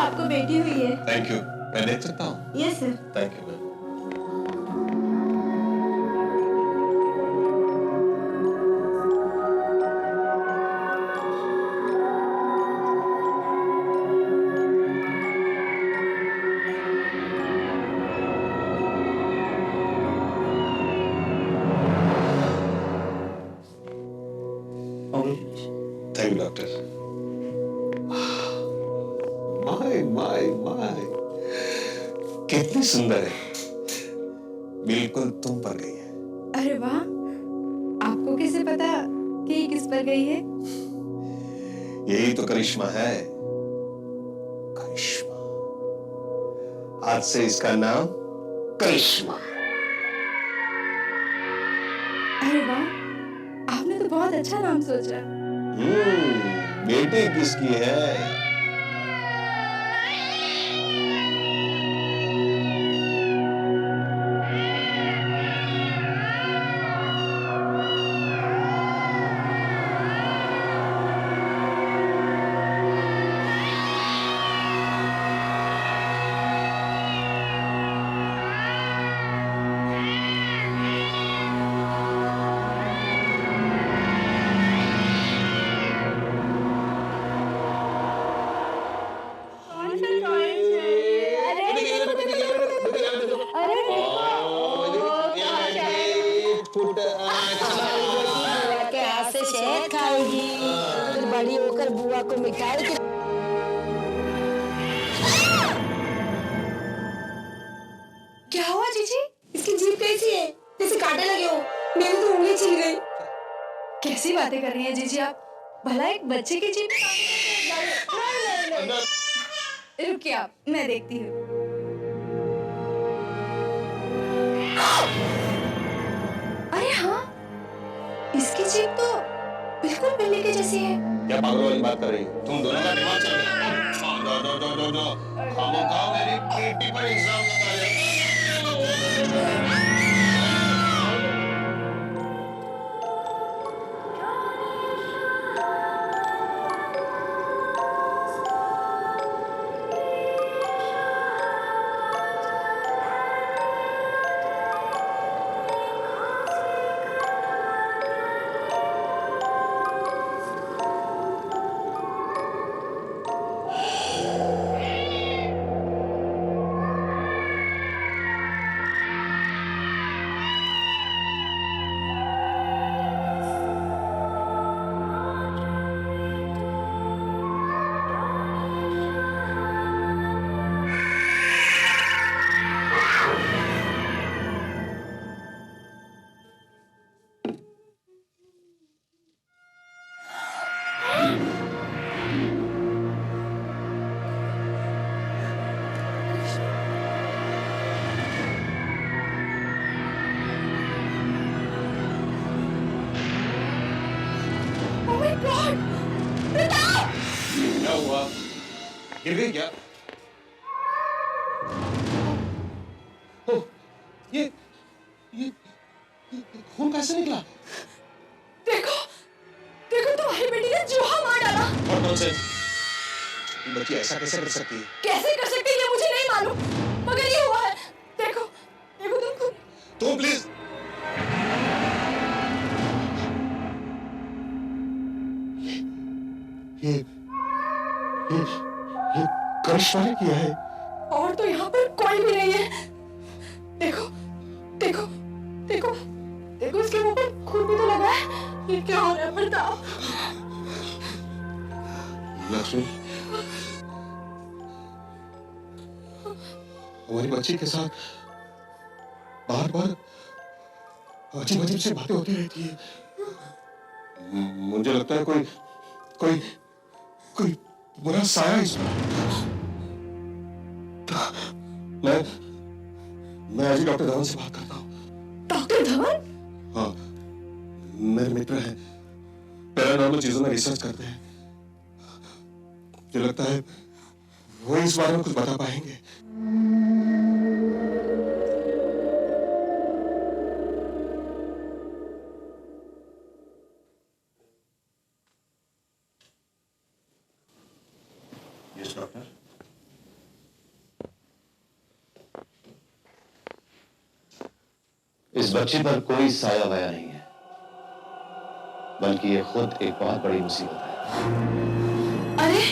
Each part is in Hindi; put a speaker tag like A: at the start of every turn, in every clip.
A: आपको बेटी हुई है।
B: Thank you. मैं देख सकता हूँ?
A: Yes sir.
B: Thank you ma'am. Thank you doctor. My my my, कितनी सुंदर है, बिल्कुल तुम पर गई है।
A: अरे वाह, आपको कैसे पता कि ये किस पर गई है?
B: यही तो करिश्मा है, करिश्मा। आज से इसका नाम करिश्मा।
A: अरे वाह, आपने तो बहुत अच्छा नाम सोचा।
B: बेटी किसकी है?
C: बुआ के हाथ से शहद खाएगी, फिर बड़ी होकर बुआ को मिठाई
A: क्या हुआ जीजी? इसकी जीभ कैसी है? जैसे कांटे लगे हो। मेरी तो उंगली छिल गई। कैसी बातें कर रही हैं जीजी आप? भला एक बच्चे की जीभ में कांटे लगे? नहीं। रुकिए आप, मैं देखती हूँ। अरे हाँ, इसकी जीभ तो बिल्कुल बिल्ली के जैसी है।
B: क्या पागल वाली बात कर रही हो? तुम दोनों का दिमाग चल रहा है। दो। खामोखा मेरी बेटी पर इल्जाम लगा रहे हो।
A: Oh my God! प्रताप!
B: क्या हुआ? गिर गई क्या? ओह, ये खून कैसे निकला?
A: देखो, देखो तुम्हारी बेटी ने चूहा मार डाला।
B: What nonsense? ये बच्ची ऐसा कैसे कर सकती है?
A: कैसे कर सकती है ये मुझे नहीं मालूम, मगर ये हुआ है। देखो, देखो तुम खुद।
B: तुम प्लीज। ये करिश्मा ने किया है।
A: और तो यहाँ पर कोई भी नहीं है। देखो, देखो, देखो, देखो इसके मुंह पर खून भी तो लगा है। ये क्या हो रहा है प्रताप?
B: लक्ष्मी, हमारी बच्ची के साथ बार बार अजीब अजीब सी बातें होती रहती है। मुझे लगता है कोई कोई कोई बुरा साया इसमें। मैं आज ही डॉक्टर धवन से बात करता हूँ।
A: डॉक्टर धवन?
B: हाँ, मेरे मित्र हैं, पैरानॉर्मल चीजों में रिसर्च करते हैं। मुझे लगता है वो इस बारे में कुछ बता पाएंगे।
D: Yes doctor.
B: इस बच्चे पर कोई साया वाया नहीं है, बल्कि ये खुद एक बहुत बड़ी मुसीबत है।
A: अरे ये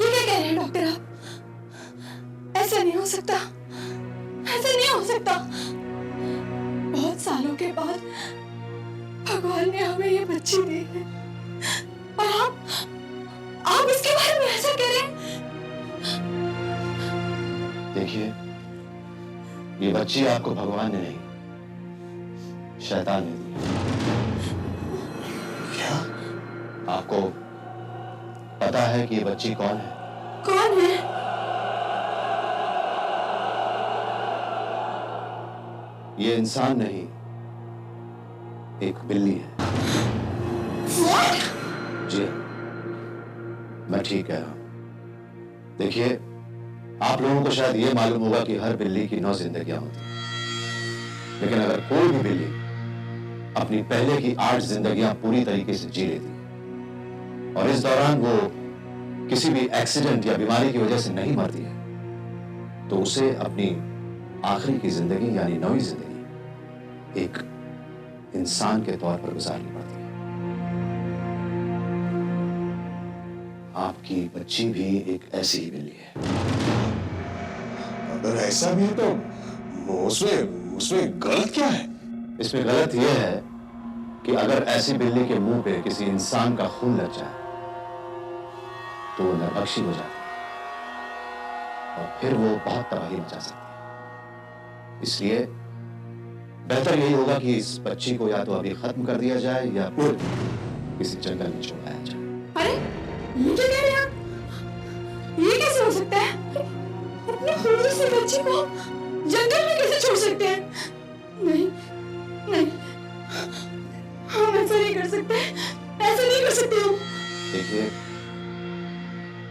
A: क्या कह रहे हैं डॉक्टर आप? ऐसा नहीं हो सकता, ऐसा नहीं हो सकता। बहुत सालों के बाद भगवान ने हमें ये बच्ची दी है और आप इसके बारे में ऐसा कह रहे हैं?
B: देखिए, ये बच्ची आपको भगवान ने नहीं, शैतान ने दी। क्या आपको पता है कि ये बच्ची कौन है?
A: कौन है?
B: ये इंसान नहीं, एक बिल्ली है।
A: What?
B: जी, मैं ठीक कह रहा हूं। देखिए, आप लोगों को शायद ये मालूम होगा कि हर बिल्ली की 9 जिंदगियां होती हैं, लेकिन अगर कोई भी बिल्ली अपनी पहले की 8 जिंदगियां पूरी तरीके से जी लेती है और इस दौरान वो किसी भी एक्सीडेंट या बीमारी की वजह से नहीं मरती है, तो उसे अपनी आखिरी की जिंदगी यानी 9वीं जिंदगी एक इंसान के तौर पर गुजारनी पड़ती है। आपकी बच्ची भी एक ऐसी ही बिल्ली है।
D: अगर ऐसा भी है तो उसमें गलत क्या है?
B: इसमें गलत यह है कि अगर ऐसी बिल्ली के मुंह पे किसी इंसान का खून लग जाए तो वो नरभक्षी हो जाती है और फिर वो बहुत तबाही मचा सकती है। इसलिए बेहतर यही होगा कि इस बच्ची को या तो अभी खत्म कर दिया जाए या फिर किसी जंगल में छोड़ाया जाए।
A: अरे ये क्या कह रहे हैं आप? ये कैसे हो सकता है? अपनी खूबी से बच्ची को जंगल में कैसे छोड़ सकते हैं? नहीं नहीं, हम ऐसा नहीं कर सकते, ऐसा नहीं कर सकते हम।
B: देखिए,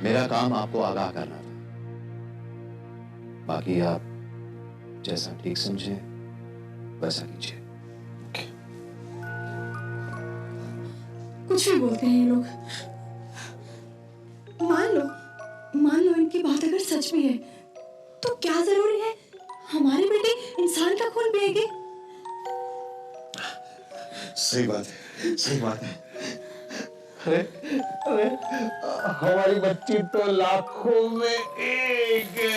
B: मेरा काम आपको आगाह करना था, बाकी आप जैसा ठीक समझें वैसा कीजिए।
A: कुछ भी बोलते हैं ये लोग। मान लो इनकी बात अगर सच में है, तो क्या जरूरी है हमारे बेटे इंसान का खून पिएंगे?
D: सही बात है, सही बात है। अरे हमारी बच्ची तो लाखों में एक है।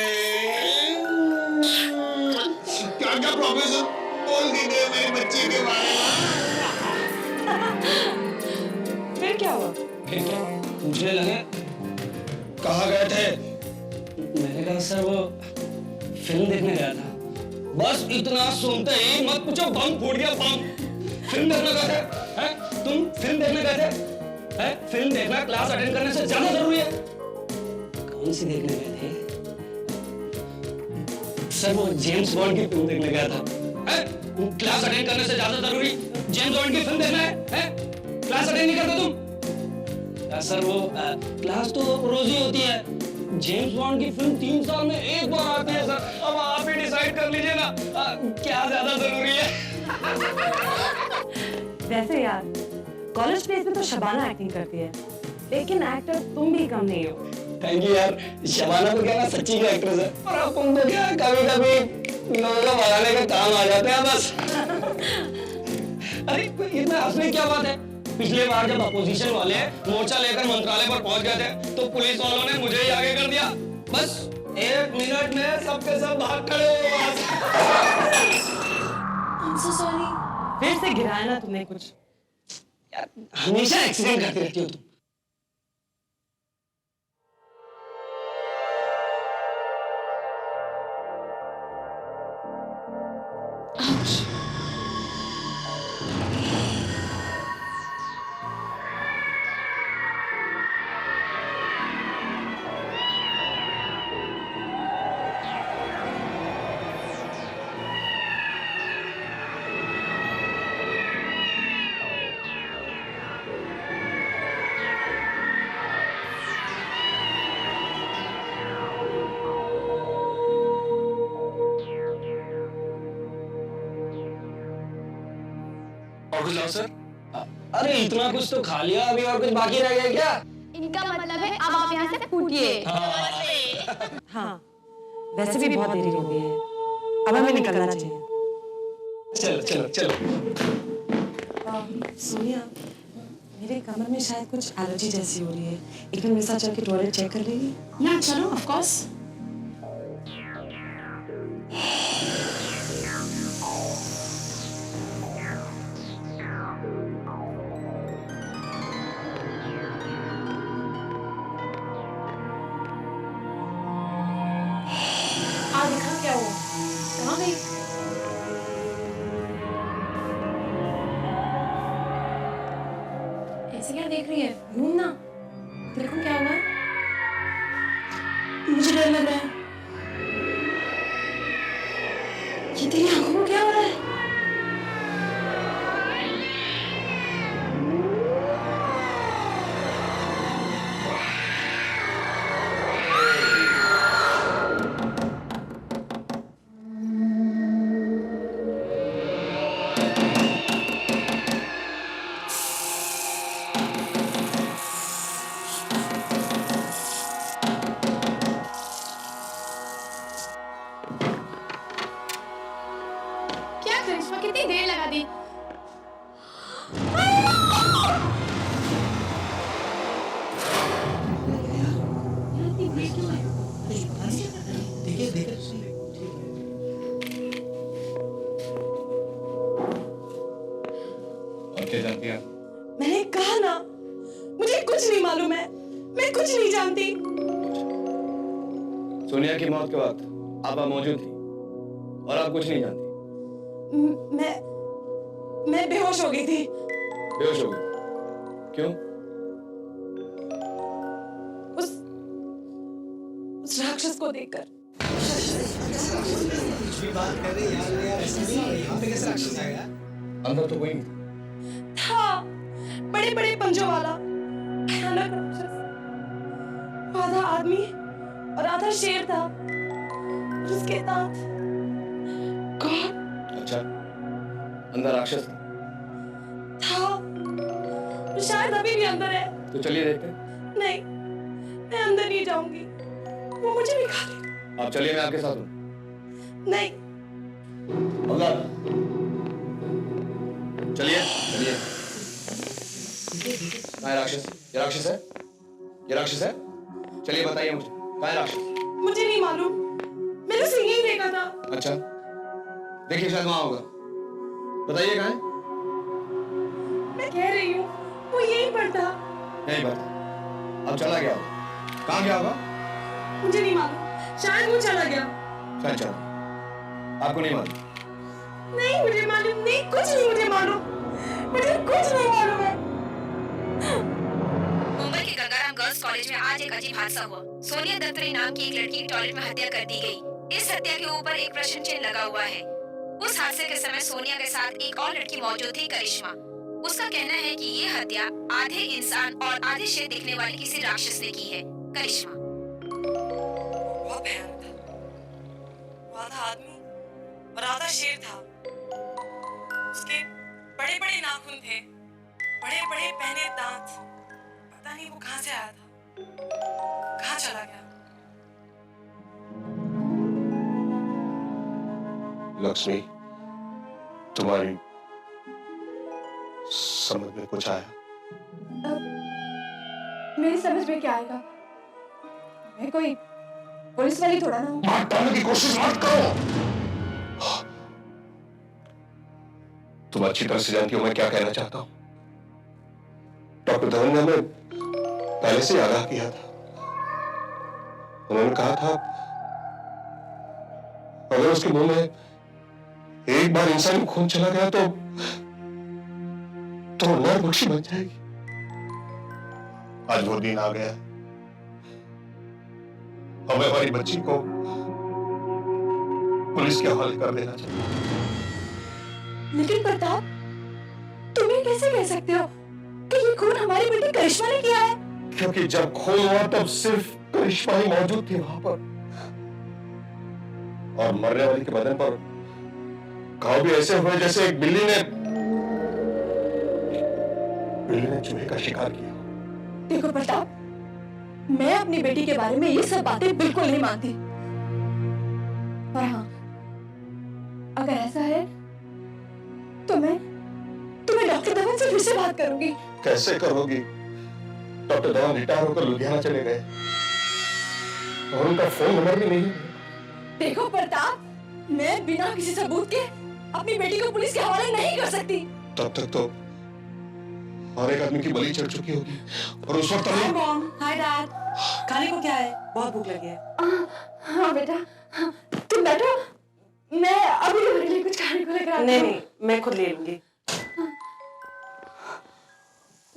B: क्या क्या प्रोफेसर बोल दीजिए मेरी बच्ची के बारे में।
A: फिर क्या हुआ?
E: पूछने लगे कहाँ गए थे? मैंने कहा सर वो फिल्म देखने गया था। बस इतना सुनते ही मत पूछो, बम फूट गया बम। फिल्म देखने गए थे? हैं? तुम फिल्म देखने गए थे? हैं? फिल्म देखना क्लास अटेंड करने से ज्यादा जरूरी है। कौन सी देखने गए थे? सर वो जेम्स बॉन्ड की फिल्म देखने गया था। हैं? क्लास अटेंड करने से ज्यादा जरूरी जेम्स बॉन्ड की फिल्म देखना है? हैं? क्लास अटेंड नहीं करते तुम? सर वो क्लास तो रोज ही होती है। जेम्स बॉन्ड की फिल्म 3 साल में एक बार आती है सर। अब आप ही डिसाइड कर लीजिए ना क्या ज्यादा जरूरी है।
F: वैसे यार कॉलेज प्लेस में तो शबाना एक्टिंग करती है, लेकिन एक्टर तुम भी कम नहीं हो।
E: थैंक यू यार। शबाना तो क्या ना सच्ची की एक्ट्रेस है, और अब तुम तो क्या कभी कभी लोगों को भगाने का काम आ जाते हैं बस। अरे इसमें हंसने क्या बात है? पिछले बार जब अपोजिशन वाले मोर्चा लेकर मंत्रालय पर पहुंच गए थे तो पुलिस वालों ने मुझे ही आगे कर दिया। बस 1 मिनट में सबके सब भाग खड़े हो गए।
A: I'm so sorry।
F: फिर से गिराया ना तुमने कुछ।
E: यार हमेशा एक्सीडेंट करती रहती हो तुम।
D: सर,
E: अरे इतना कुछ तो खा लिया, अभी और कुछ बाकी रह गया क्या?
G: इनका मतलब है अब आप यहाँ से फूटिए।
F: हाँ वैसे भी बहुत देरी हो गई है, अब हमें निकलना चाहिए।
E: चलो चलो चलो।
F: सोनिया, मेरे कमर में शायद कुछ एलर्जी जैसी हो रही है। एक मिनट मेरे साथ चल के टॉयलेट चेक कर लेगी?
A: या चलो, ऑफ कोर्स। देखा क्या हुआ? कहाँ गई? ऐसे क्या देख रही है? घूम ना। देखो क्या हुआ? मुझे डर लग रहा है। ये तेरी आंखों को क्या हो रहा है? क्या करिश्मा, कितनी देर लगा दी?
E: और क्या जानती हैं?
F: मैंने कहा ना, मुझे कुछ नहीं मालूम है। मैं कुछ नहीं जानती।
E: सोनिया की मौत के वक्त आप मौजूद थी और आप कुछ नहीं जानती।
F: मैं बेहोश हो गई थी।
E: बेहोश हो गई? क्यों?
F: उस राक्षस को देखकर।
E: अंदर तो कोई नहीं
F: था, बड़े बड़े पंजों वाला भयानक राक्षस। वो आधा आदमी और आधा शेर था। और उसके दांत। गॉड।
E: अच्छा, अंदर राक्षस
F: था। वो शायद अभी भी अंदर है।
E: तो चलिए देखते हैं।
F: नहीं, मैं अंदर नहीं जाऊंगी। वो मुझे भी खा लेगा।
E: आप चलिए, मैं आपके साथ हूँ।
F: नहीं।
E: अंदर चलिए चलिए। कहाँ है राक्षस? ये राक्षस है? ये राक्षस है? चलिए बताइए मुझे, कहाँ है राक्षस?
F: मुझे नहीं मालूम, मैंने उसे यही देखा था।
E: अच्छा, देखिए शायद वहां होगा। बताइए कहाँ है?
F: मैं कह रही हूँ, वो यहीं पर था।
E: नहीं पता। अब चला गया होगा। कहाँ गया होगा?
F: मुझे नहीं मालूम, शायद वो चला गया।
E: शायद चला। आपको नहीं मालूम?
F: नहीं मुझे मालूम नहीं, कुछ नहीं मुझे मालूम। मुझे कुछ नहीं मालूम है।
H: मुंबई के गंगाराम गर्ल्स कॉलेज में आज एक अजीब हादसा हुआ। सोनिया दत्तरी नाम की एक लड़की की टॉयलेट में हत्या कर दी गई। इस हत्या के ऊपर एक प्रश्न चिन्ह लगा हुआ है। उस हादसे के समय सोनिया के साथ एक और लड़की मौजूद थी, करिश्मा। उसका कहना है कि ये हत्या आधे इंसान और आधे शेर दिखने वाले किसी राक्षस ने की है। करिश्मा
F: बहुत भयानक था। वो आधा आदमी और आधा शेर था। उसके बड़े बड़े नाखून थे, बड़े बड़े पहने दांत। पता नहीं वो कहाँ से आया था, कहाँ चला गया।
D: लक्ष्मी, तुम्हारी समझ में कुछ आया?
A: मेरी समझ में क्या आएगा? मैं कोई पुलिस वाली थोड़ा ना हूँ।
D: बात करने की कोशिश मत करो। तुम अच्छी तरह से जानती हो मैं क्या कहना चाहता हूं। डॉक्टर धवन ने हमें पहले से आगाह किया था। उन्होंने कहा था अगर उसके मुंह में एक बार इंसानी खून चला गया तो नरभक्षी बन जाएगी। आज वो दिन आ गया। हमें हमारी बच्ची को पुलिस के हवाले कर देना चाहिए।
A: लेकिन प्रताप, तुम ये कैसे कह सकते हो कि ये खून हमारी बेटी करिश्मा ने किया है?
D: क्योंकि जब खून हुआ तब सिर्फ करिश्मा ही मौजूद थी वहां पर, और मरने वाली के बदन पर घाव भी ऐसे हुए जैसे एक बिल्ली ने चूहे का शिकार किया।
A: देखो प्रताप, मैं अपनी बेटी के बारे में ये सब बातें बिल्कुल नहीं मानती। और हाँ, अगर ऐसा है तो मैं डॉक्टर धवन से फिर से बात करूंगी।
D: कैसे करोगी? डॉक्टर धवन रिटायर होकर लुधियाना चले गए और उनका फोन नंबर भी नहीं है।
A: देखो प्रताप, मैं बिना किसी सबूत के अपनी बेटी को पुलिस के हवाले नहीं कर सकती।
D: तब तक तो और एक आदमी की बलि चढ़ चुकी होगी और उस वक्त
F: हाय मॉम, हाय डैड। खाने को क्या है? बहुत भूख लगी है।
A: हाँ बेटा, तुम बैठो, मैं अभी तुम्हारे लिए कुछ खाने को लेकर आती हूँ।
F: नहीं, मैं खुद ले लूंगी।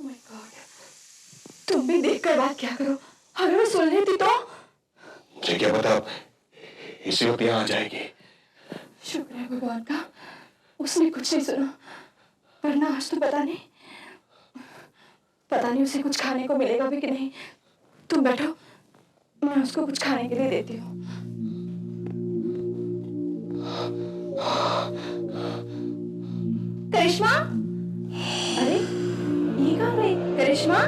A: Oh my God, तुम भी देखकर बात क्या करो, अगर मैं सुन लेती तो।
D: मुझे क्या पता इसी वक्त यहाँ आ जाएगी।
A: शुक्र है भगवान का, उसने कुछ नहीं सुना, वरना आज तो पता नहीं उसे कुछ खाने को मिलेगा भी कि नहीं। तुम बैठो, मैं उसको कुछ खाने के लिए देती हूँ। करिश्मा, अरे ये कहाँ गई करिश्मा?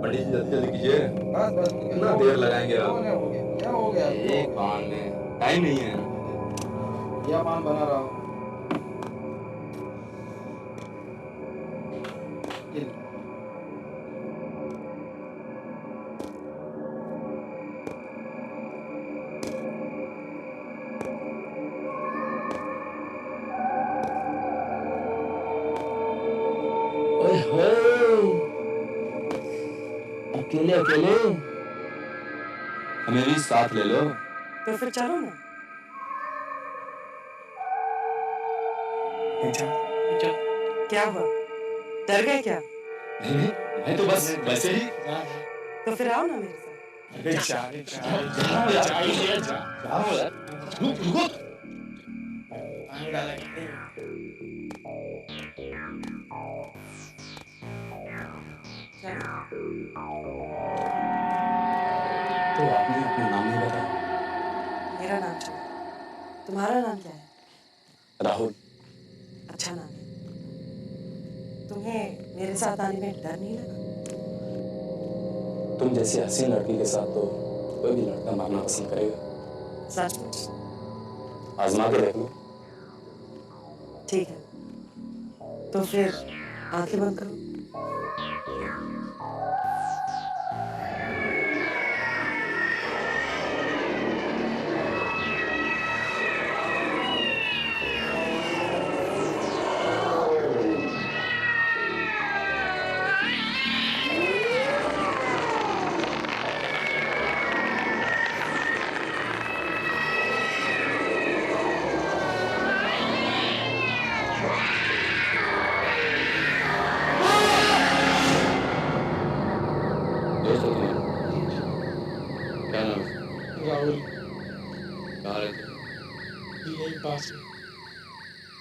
I: पंडित जी जल्दी जल्दी कीजिए। कितना देर लगाएंगे आप? क्या हो गया? एक पान में टाइम नहीं है। क्या पान बना रहा हूँ? अकेले अकेले हमें भी साथ ले लो।
F: तो फिर चलो ना। क्या हुआ? डर गए क्या?
I: नहीं, मैं तो बस वैसे ही।
F: तो फिर आओ ना मेरे साथ।
I: रुको। तो आपने अपना नाम नहीं बताया?
F: मेरा नाम क्या? तुम्हारा नाम क्या है?
I: राहुल।
F: अच्छा नाम है। तुम्हें मेरे साथ आने में डर नहीं लगा?
I: तुम जैसी हसीन लड़की के साथ तो कोई भी लड़का मरना पसंद करेगा।
F: सचमुच?
I: आजमा के देख लो।
F: ठीक है, तो फिर आंखें बंद करो।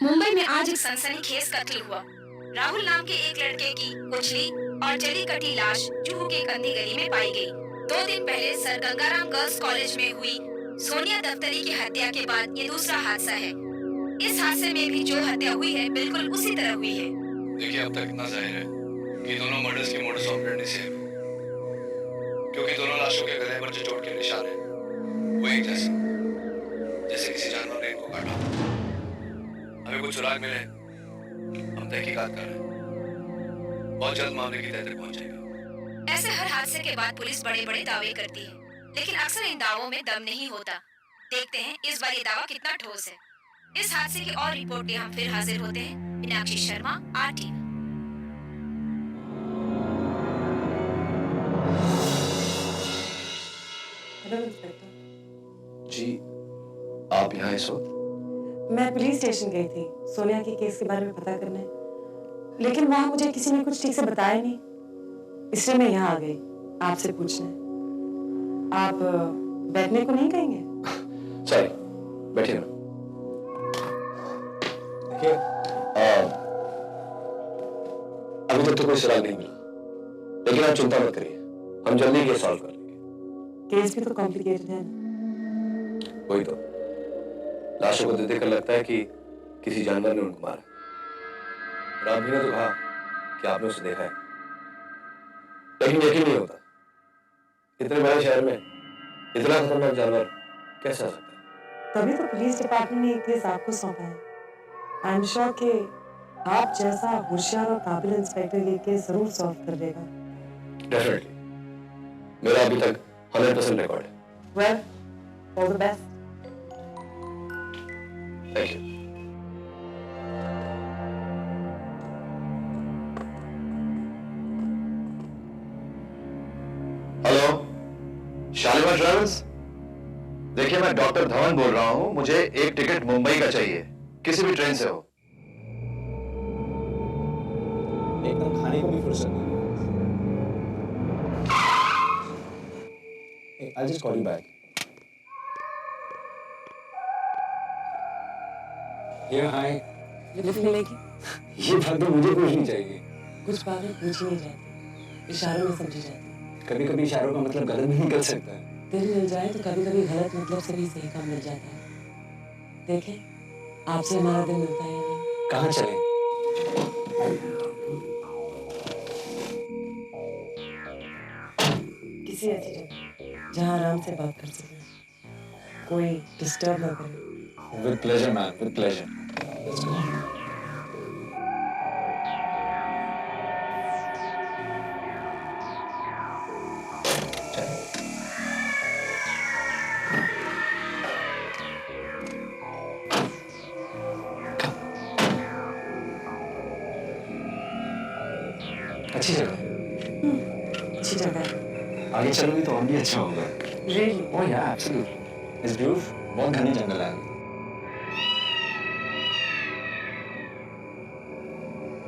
H: मुंबई में आज एक सनसनीखेज कत्ल हुआ। राहुल नाम के एक लड़के की कुचली और जली कटी लाश जुहू के कंदी गली में पाई गई। 2 दिन पहले सर गंगाराम गर्ल्स कॉलेज में हुई सोनिया दफ्तरी की हत्या के बाद ये दूसरा हादसा है। इस हादसे में भी जो हत्या हुई है बिल्कुल उसी तरह हुई है।
J: देखिए, अब तक इतना जाहिर है कि दोनों मर्डर्स की मोडस ऑपरेंडी सेम है, क्योंकि दोनों लाशों के गले पर जो चोट के निशान है वो एक जैसे किसी जानवर ने इनको काटा। हमें कुछ सुराग मिले, हम तहकीकात कर रहे हैं। बहुत जल्द मामले की तह तक पहुंच जाएगा।
H: ऐसे हर हादसे के बाद पुलिस बड़े बड़े दावे करती है, लेकिन अक्सर इन दावों में दम नहीं होता। देखते हैं इस बार ये दावा कितना ठोस है। इस हादसे की और रिपोर्ट लिए हम फिर हाजिर होते हैं। Meenakshi Sharma, RTV।
F: Hello inspector.
D: जी, आप यहाँ इस वक्त?
F: मैं पुलिस स्टेशन गई थी सोनिया के केस के बारे में पता करने, लेकिन वहां मुझे किसी ने कुछ ठीक से बताया नहीं, इसलिए मैं यहाँ आ गई आपसे पूछने। आप बैठने को नहीं कहेंगे?
D: सॉरी, बैठिए ना। देखिए अभी तक तो कोई सुराग नहीं मिला, लेकिन आप चिंता मत करिए, हम जल्दी केस सॉल्व कर लेंगे।
F: केस भी तो कॉम्प्लिकेटेड है।
D: वही तो, लाशों को देखकर लगता है कि किसी जानवर ने उनको मारा। और आप भी ने तो कहा कि आपने उसे देखा है, लेकिन यकीन नहीं होता इतने बड़े शहर में इतना खतरनाक जानवर कैसे आ सकता है।
F: तभी तो पुलिस डिपार्टमेंट ने एक केस आपको सौंपा है। आई एम श्योर कि आप जैसा होशियार और काबिल इंस्पेक्टर ये केस जरूर सॉल्व कर देगा।
D: डेफिनेटली, मेरा अभी तक 100% रिकॉर्ड है।
F: Well, all the best.
D: Thank you.
B: Hello, Shalimar travels. देखिए, मैं डॉक्टर धवन बोल रहा हूं, मुझे एक टिकट मुंबई का चाहिए, किसी भी ट्रेन से हो।
I: एकदम खाने को भी फुर्सत नहीं। I'll just call you back. Yeah, hi.
F: Lift मिलेगी?
I: ये बात तो मुझे पूछनी चाहिए।
F: कुछ बातें पूछी नहीं जाती, इशारों में समझी जाती।
I: कभी-कभी इशारों का मतलब गलत भी निकल सकता है।
F: दिल मिल जाए तो कभी-कभी गलत मतलब से भी सही काम मिल जाता है। देखें, आपसे हमारा दिल मिलता है या नहीं?
I: कहाँ चलें?
F: किसी ऐसी जगह जहाँ आराम से बात कर सकें, कोई डिस्टर्ब ना करे।
I: With pleasure, man. With pleasure. Let's go. अच्छी जगह है।
F: अच्छी जगह है।
I: आगे चलोगी तो और भी अच्छा होगा।
F: Really?
I: Oh yeah, absolutely. It's beautiful. बहुत घने जंगल है।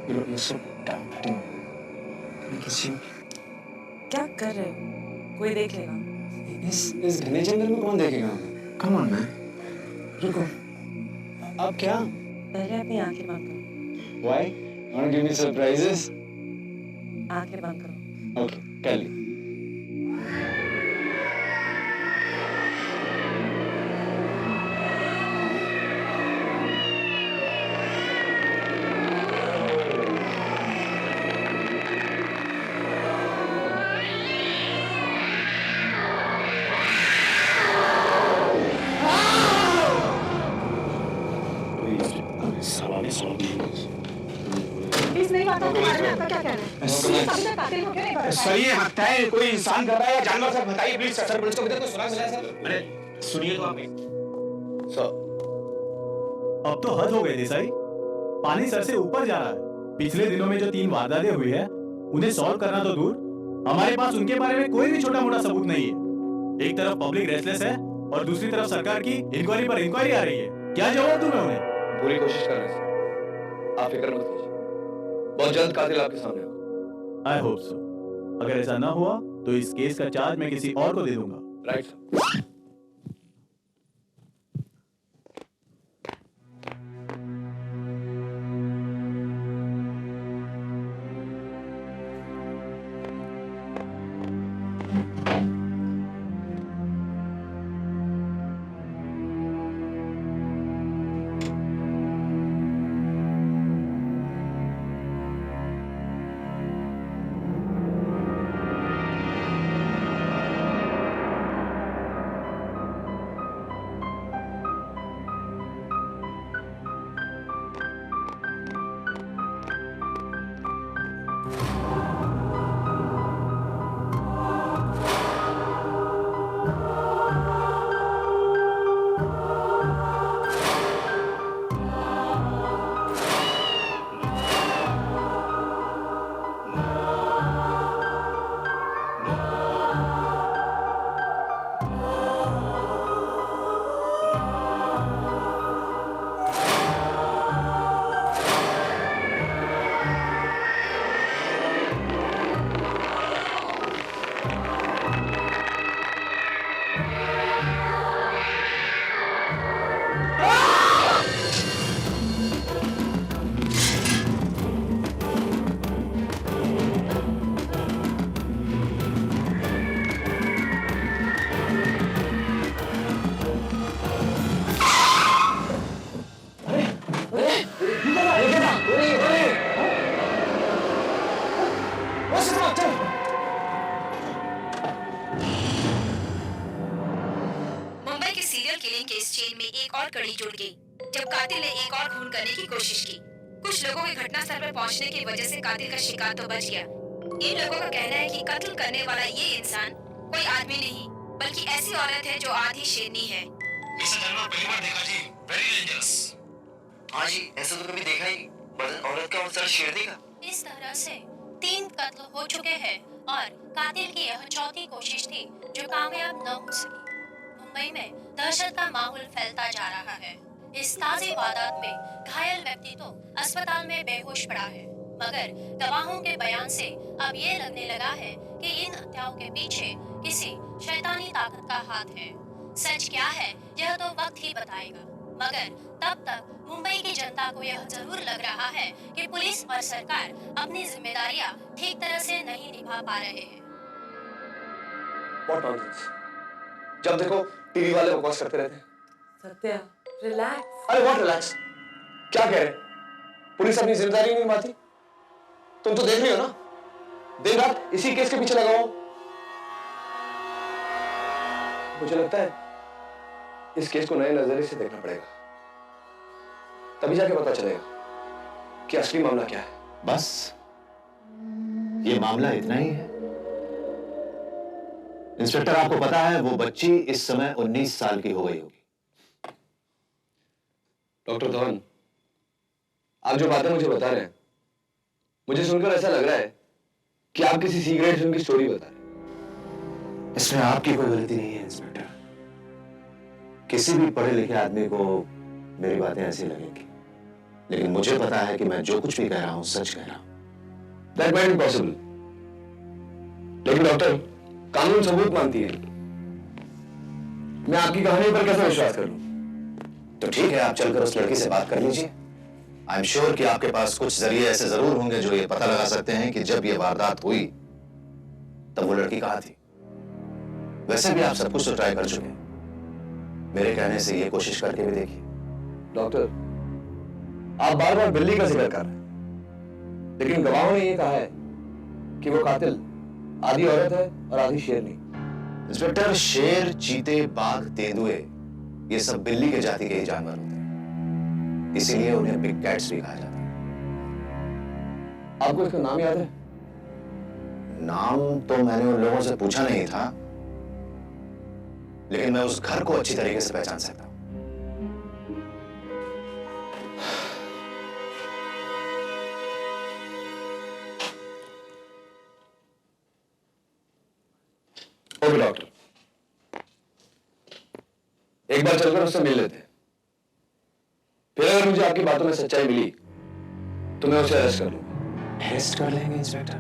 I: You're so tempting.
F: क्या कर रहे हो? कोई देख लेगा।
I: इस घने जंगल में कौन देखेगा हमें? Come on, man. रुको। अब क्या?
F: पहले अपनी आंखें बंद करो।
I: Why? Want to give me surprises?
F: आंखें बंद करो।
I: Okay, कर ली।
A: इस नई बातों के बारे में आपका क्या कहना है? पुलिस अभी तक कातिल को क्यों नहीं पकड़ पाई?
E: सर, ये हत्याएं कोई इंसान कर रहा है या जानवर? सर बताइए प्लीज। सर पुलिस को अभी तक कोई सुराग मिला है सर?
J: अरे सुनिए तो आप
D: सर,
K: अब तो हद हो गई देसाई, पानी सर से ऊपर जा रहा है। पिछले दिनों में जो 3 वारदातें हुई है, उन्हें सॉल्व करना तो दूर, हमारे पास उनके बारे में कोई भी छोटा मोटा सबूत नहीं है। एक तरफ पब्लिक रेस्टलेस है और दूसरी तरफ सरकार की इंक्वायरी पर इंक्वायरी आ रही है। क्या जवाब दूं मैं उन्हें?
D: पूरी कोशिश कर रहे हैं सर, आप फिक्र मत कीजिए, बहुत जल्द कातिल आपके सामने होगा।
K: I hope so. अगर ऐसा ना हुआ तो इस केस का चार्ज मैं किसी और को दे दूंगा।
D: Right sir.
H: किलिंग के इस चेन में एक और कड़ी जुड़ गई जब कातिल ने एक और खून करने की कोशिश की। कुछ लोगों के घटनास्थल पर पहुंचने की वजह से कातिल का शिकार तो बच गया। इन लोगों का कहना है कि कत्ल करने वाला ये इंसान कोई आदमी नहीं बल्कि ऐसी औरत है जो आधी शेरनी है।
J: ऐसा जानवर पहली बार देखा जी, वेरी डेंजरस।
L: हाँ जी, ऐसा तो कभी देखा ही नहीं। बदन औरत का और सर शेरनी का।
M: इस तरह से 3 कत्ल हो चुके हैं और कातिल की यह चौथी कोशिश थी जो कामयाब न हो सकी। मुंबई में दहशत का माहौल फैलता जा रहा है। इस ताज़ी वारदात में घायल व्यक्ति तो अस्पताल में बेहोश पड़ा है, मगर गवाहों के बयान से अब ये लगने लगा है कि इन हत्याओं के पीछे किसी शैतानी ताकत का हाथ है। सच क्या है यह तो वक्त ही बताएगा, मगर तब तक मुंबई की जनता को यह जरूर लग रहा है कि पुलिस और सरकार अपनी जिम्मेदारियां ठीक तरह से नहीं निभा पा रहे हैं।
D: What nonsense? जब देखो टीवी वाले बकवास करते रहते हैं।
F: सत्या, रिलैक्स।
D: अरे व्हाट रिलैक्स? क्या कह रहे हैं? पुलिस अपनी जिम्मेदारी नहीं निभाती? तुम तो देख रही हो ना, दिन रात इसी केस के पीछे लगा हो। मुझे लगता है इस केस को नए नजरिए से देखना पड़ेगा, तभी जाके पता चलेगा कि असली मामला क्या है।
B: बस ये मामला इतना ही है। इंस्पेक्टर, आपको पता है वो बच्ची इस समय 19 साल की हो गई होगी।
D: डॉक्टर धवन, आप जो बातें मुझे बता रहे हैं, मुझे सुनकर ऐसा लग रहा है कि आप किसी सीक्रेट फिल्म की स्टोरी बता रहे हैं।
B: इसमें आपकी कोई गलती नहीं है इंस्पेक्टर। किसी भी पढ़े लिखे आदमी को मेरी बातें ऐसी लगेंगी, लेकिन मुझे पता है कि मैं जो कुछ भी कह रहा हूं सच कह रहा हूं।
D: That might be possible. लेकिन डॉक्टर, कानून सबूत मानती है। मैं आपकी कहानी पर कैसे विश्वास कर लूं?
B: तो ठीक है, आप चलकर उस लड़की से बात कर लीजिए। आई एम श्योर कि आपके पास कुछ जरिए ऐसे जरूर होंगे जो ये पता लगा सकते हैं कि जब ये वारदात हुई तब वो लड़की कहां थी। वैसे भी आप सब कुछ तो ट्राई कर चुके हैं, मेरे कहने से ये कोशिश करके भी देखिए।
D: डॉक्टर, आप बार बार बिल्ली का जिक्र कर रहे हैं, लेकिन गवाहों ने ये कहा है कि वो कातिल आधी औरत है और आधी शेरनी।
B: इंस्पेक्टर, शेर, चीते, बाघ, तेंदुए ये सब बिल्ली के जाति के ही जानवर होते हैं, इसीलिए उन्हें बिग कैट्स भी कहा जाता है।
D: आपको इसका नाम याद है?
B: नाम तो मैंने उन लोगों से पूछा नहीं था, लेकिन मैं उस घर को अच्छी तरीके से पहचान सकता हूं।
D: ओके डॉक्टर, एक बार चलकर उससे मिल लेते हैं। फिर अगर मुझे आपकी बातों में सच्चाई मिली तो मैं उसे अरेस्ट कर लूंगा।
B: अरेस्ट कर लेंगे इंस्पेक्टर?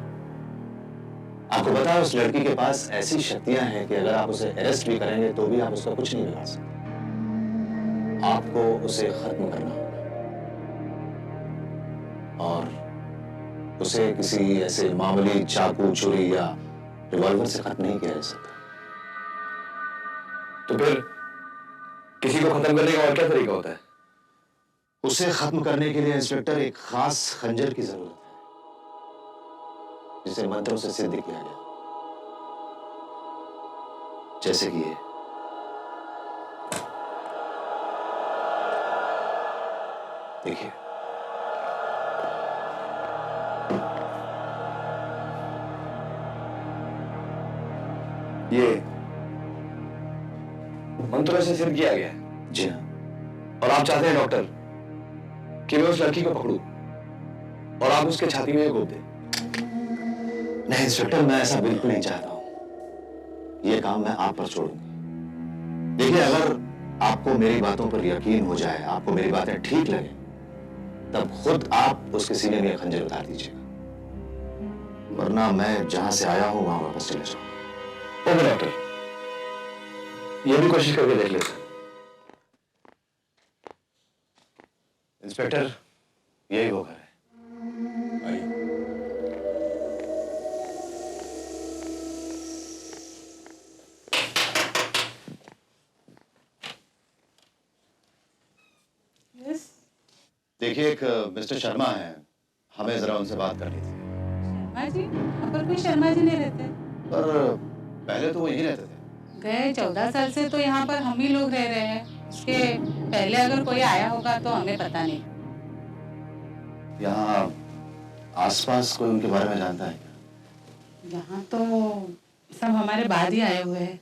B: आपको पता है उस लड़की के पास ऐसी शक्तियां हैं कि अगर आप उसे अरेस्ट भी करेंगे तो भी आप उसका कुछ नहीं बिगाड़ सकते। आपको उसे खत्म करना होगा, और उसे किसी ऐसे मामूली चाकू, छुरी या रिवॉल्वर से खत्म नहीं किया जा सकता।
D: तो फिर किसी को खत्म करने का और क्या तरीका होता है?
B: उसे खत्म करने के लिए इंस्पेक्टर एक खास खंजर की जरूरत है, जिसे मंत्रों से सिद्ध किया गया, जैसे कि ये। देखिए,
D: ये मंत्रों से सिद्ध किया गया है?
B: जी हाँ।
D: और आप चाहते हैं डॉक्टर कि मैं उस लड़की को पकड़ूं और आप उसके छाती में गोद दें?
B: नहीं इंस्पेक्टर, मैं ऐसा बिल्कुल नहीं चाहता हूं। यह काम मैं आप पर छोड़ूंगा। देखिए, अगर आपको मेरी बातों पर यकीन हो जाए, आपको मेरी बातें ठीक लगे, तब खुद आप उसके सीने में खंजर उतार दीजिएगा, वरना मैं जहां से आया हूं वहां वापस चले जाऊंगा।
D: ओके डॉक्टर, ये भी कोशिश करके देख लेते हैं।
B: इंस्पेक्टर, यही वो घर है। देखिए, एक मिस्टर शर्मा हैं, हमें जरा उनसे बात करनी थी।
N: शर्मा जी? यहाँ पर कोई शर्मा जी नहीं रहते।
B: पर पहले तो वो यही रहते थे।
N: गए 14 साल से तो यहाँ पर हम ही लोग रह रहे हैं। उसके पहले अगर कोई आया होगा तो हमें पता नहीं।
B: यहाँ आसपास कोई उनके बारे में जानता है?
N: यहाँ तो सब हमारे बाद ही आए हुए हैं।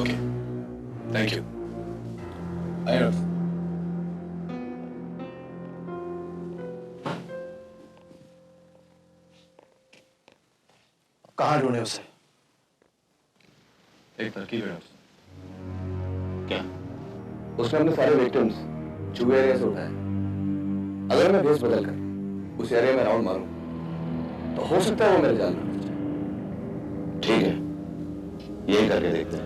J: Okay, thank you.
B: कहाँ ढूंढे उसे?
J: एक तरकीब है।
B: क्या?
D: उसने अपने सारे विक्टिम्स जुए एरिया से उठाए। अगर मैं भेस बदल कर उस एरिया में राउंड मारूं तो हो सकता है वो मेरे जाल में फंस जाए।
B: ठीक है, यही करके देखते हैं,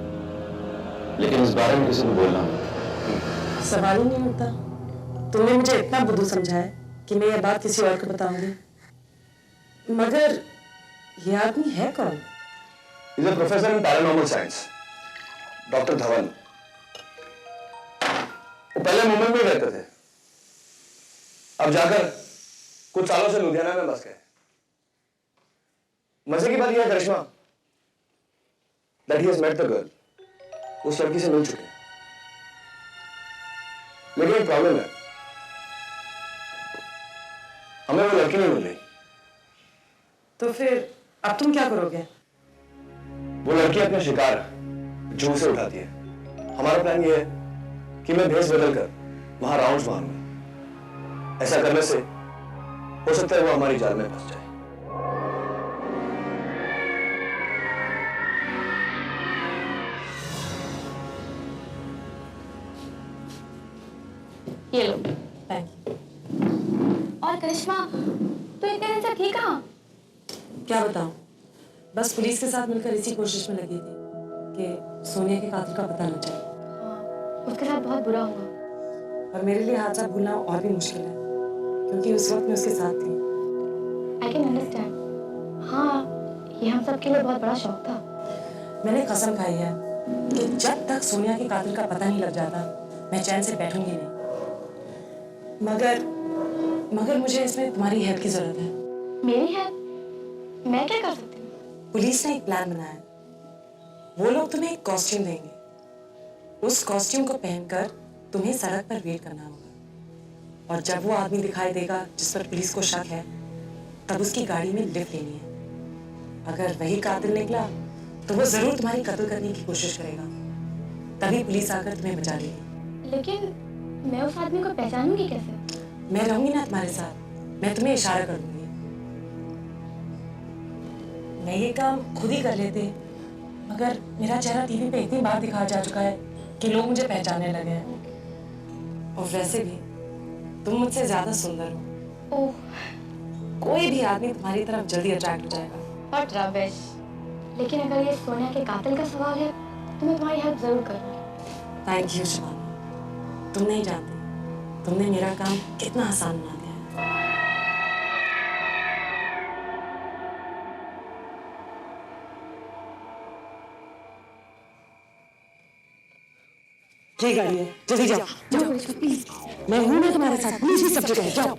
B: लेकिन इस बारे में किसी को बोलना नहीं।
F: सवाल ही नहीं होता। तुमने मुझे इतना बुद्धू समझा है कि मैं ये बात किसी और को बताऊंगी। मगर ये आदमी है कौन?
D: He's a professor in paranormal science, doctor Dhawan. वो पहले मुंबई में रहते थे, अब जाकर कुछ सालों से लुधियाना में बस गए। मजे की बात यह है करिश्मा, that he has met the girl, उस लड़की से मिल चुके हैं। लेकिन एक प्रॉब्लम है, हमें वो लड़की नहीं मिल रही।
F: तो फिर अब तुम क्या करोगे?
D: वो लड़की अपना शिकार जू से उठाती है। हमारा प्लान ये है कि मैं भेस बदल कर वहां राउंड्स मारूंगा। ऐसा करने से हो सकता है वो हमारी जाल में फंस जाए।
G: ये लो। और करिश्मा, तो इतने दिन से थी कहाँ?
F: क्या बताऊं, बस पुलिस के साथ मिलकर इसी कोशिश में लगी थी कि सोनिया के कातिल का पता न चले।
G: उसके साथ बहुत बुरा हुआ।
F: और मेरे लिए हादसा भूलना और भी मुश्किल है, क्योंकि उस वक्त मैं उसके साथ थी।
G: I can understand। हाँ, ये हम सब के लिए बहुत बड़ा शौक था।
F: मैंने कसम खाई है कि जब तक सोनिया के कातिल का पता नहीं लग जाता, मैं चैन से बैठूंगी नहीं। मगर मुझे इसमें तुम्हारी हेल्प की जरूरत है।
G: मेरी हेल्प? मैं क्या कर सकती हूँ?
F: पुलिस ने एक प्लान बनाया है। वो लोग तुम्हें एक कॉस्ट्यूम देंगे। उस कॉस्ट्यूम को पहनकर तुम्हें सड़क पर वेट करना होगा, और जब वो आदमी दिखाई देगा जिस पर पुलिस को शक है, तब उसकी गाड़ी में लिफ्ट लेनी है। अगर वही कातिल निकला तो वो जरूर तुम्हारी कत्ल करने की कोशिश करेगा, तभी पुलिस आकर तुम्हें बचा लेगी।
G: लेकिन मैं उस आदमी को पहचानूंगी कैसे?
F: मैं रहूंगी ना तुम्हारे साथ, मैं तुम्हें इशारा कर दूंगी। मैं ये काम खुद ही कर लेते, मगर मेरा चेहरा टीवी पे इतनी बार दिखाया जा चुका है कि लोग मुझे पहचानने लगे हैं। और वैसे भी तुम मुझसे ज्यादा सुंदर हो।
G: ओह,
F: कोई भी आदमी तुम्हारी तरफ जल्दी अट्रैक्ट हो जाएगा।
G: What rubbish. लेकिन अगर ये सोनिया के कातिल का सवाल है तो मैं तुम्हारी हेल्प जरूर करूंगी।
F: थैंक यू शिवानी, तुम नहीं जानती तुमने मेरा काम कितना आसान बना दिया है। ये गाड़ी है, जल्दी जाओ।
G: प्लीज।
F: मैं हूं ना तुम्हारे साथ, पुलिस भी सब जगह है, जाओ।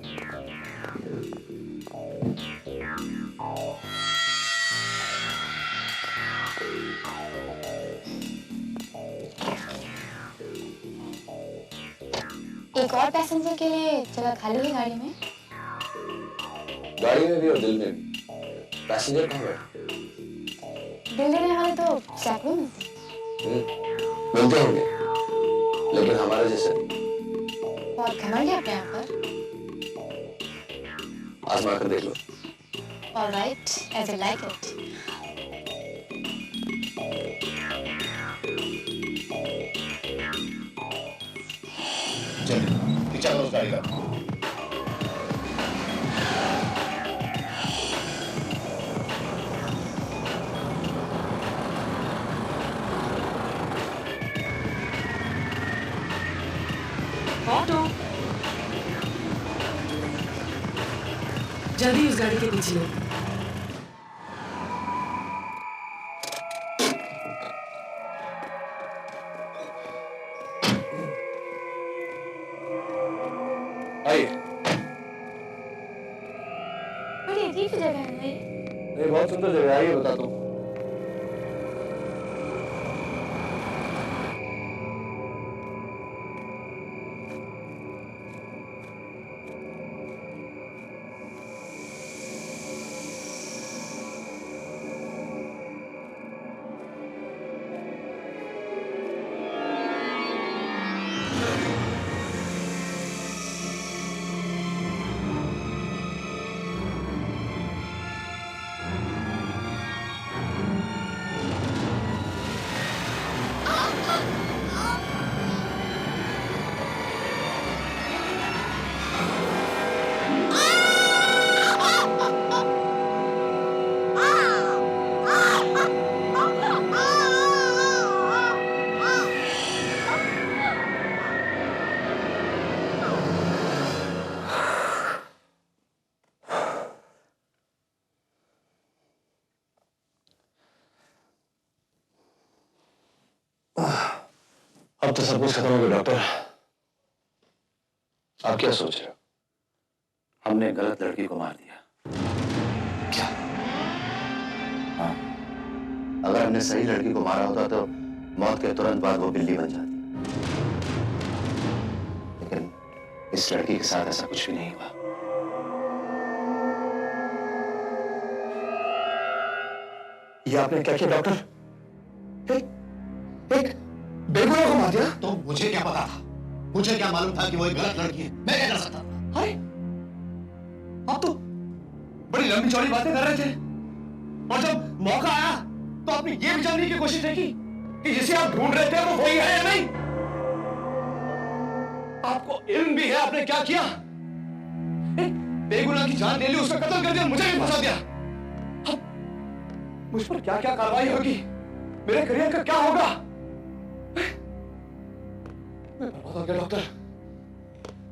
G: एक और पैसेंजर के लिए जगह खाली है गाड़ी में?
D: गाड़ी में भी और दिल में भी। पैसेंजर कहाँ बैठे?
G: दिल देने वाले तो सैकड़ों मिलते
D: मिलते होंगे, लेकिन हमारे जैसे
G: बहुत घमंड है अपने आप पर।
D: आजमा कर देख लो।
G: All right, as I like it.
B: चलिए, पीछा करो उस गाड़ी का।
F: ऑटो, जल्दी उस गाड़ी के पीछे लो।
D: आइए।
G: बड़ी अजीब सी जगह है भाई।
D: ये बहुत सुंदर जगह है, आइए बताता हूँ। अब तो सब कुछ खत्म हो गया डॉक्टर।
B: आप क्या सोच रहे हो? हमने गलत लड़की को मार दिया।
D: क्या?
B: हाँ, अगर हमने सही लड़की को मारा होता तो मौत के तुरंत बाद वो बिल्ली बन जाती। लेकिन इस लड़की के साथ ऐसा कुछ भी नहीं हुआ।
D: ये आपने क्या किया डॉक्टर? एक बेगुनाह को मार दिया?
B: तो मुझे क्या पता था? मुझे क्या मालूम था कि वो एक गलत लड़की है? मैं क्या कर सकता था?
D: अरे आप तो बड़ी लंबी चौड़ी बातें कर रहे थे और जब मौका आया तो आपने ये भी जानने की कोशिश नहीं की कि जिसे आप ढूंढ रहे थे वो वही है या नहीं। आपको इल्म भी है आपने क्या किया? एक बेगुनाह की जान ले ली, उसका कत्ल कर दिया, मुझे भी फंसा दिया। अब मुझ पर क्या क्या कार्रवाई होगी, मेरे करियर का क्या होगा? मैं बर्बाद हो गया डॉक्टर,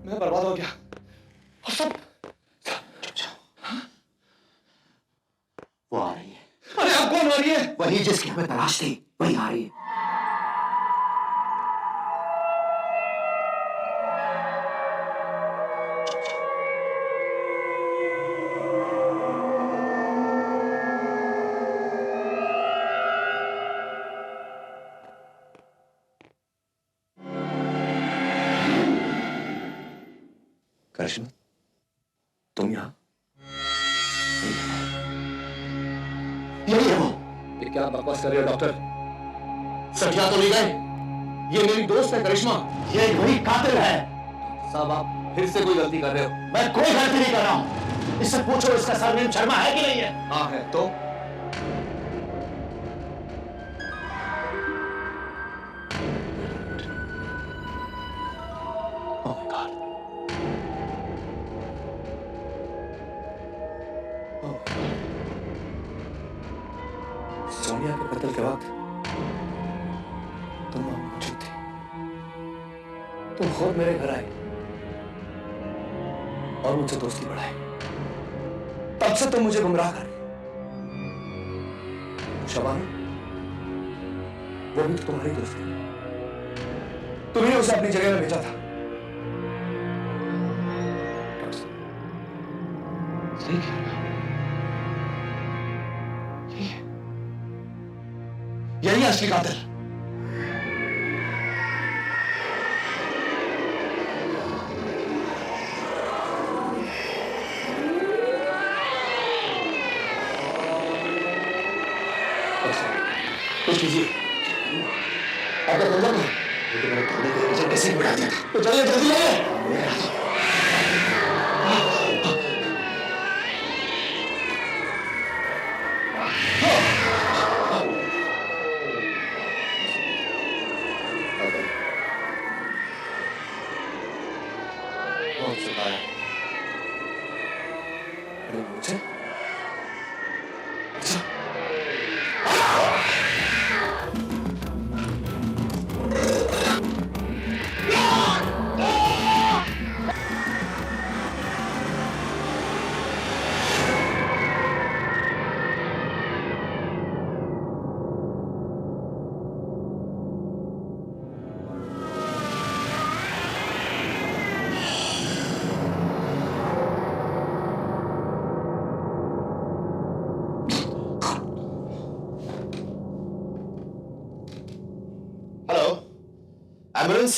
D: मैं बर्बाद हो गया। और सब
B: वो आ रही है।
D: अरे आप कौन आ रही है?
B: वही जिसकी हमें तलाश थी, वही आ रही है।
D: करिश्मा, तुम यहां?
B: यही है वो।
D: ये क्या बकवास कर रहे हो डॉक्टर? सटिया तो नहीं गए? ये मेरी दोस्त है करिश्मा।
B: ये वही कातिल है।
D: साहब आप फिर से कोई गलती कर रहे हो।
B: मैं कोई गलती नहीं कर रहा हूं। इससे पूछो इसका सरनेम शर्मा है कि नहीं है?
D: हाँ है। तो
B: Oh my God.
D: सोनिया के कत्ल के वक्त तुम मौजूद थे। तुम खुद मेरे घर आए और मुझसे दोस्ती बढ़ाई। तब से तुम मुझे गुमराह कर रहे। शबाना, वो भी तो तुम्हारी दोस्त थी। तुम्हें उसे अपनी जगह में भेजा था। सही कह रहे हो। यही है असली कातिल। कुछ कीजिए। आपका बंदा नहीं, लेकिन मैंने थोड़ी देर पीछे कैसे भी बढ़ा दिया था। तो चलिए जल्दी आइए। बहुत सुनाया। मुझे
B: एम्बुलेंस।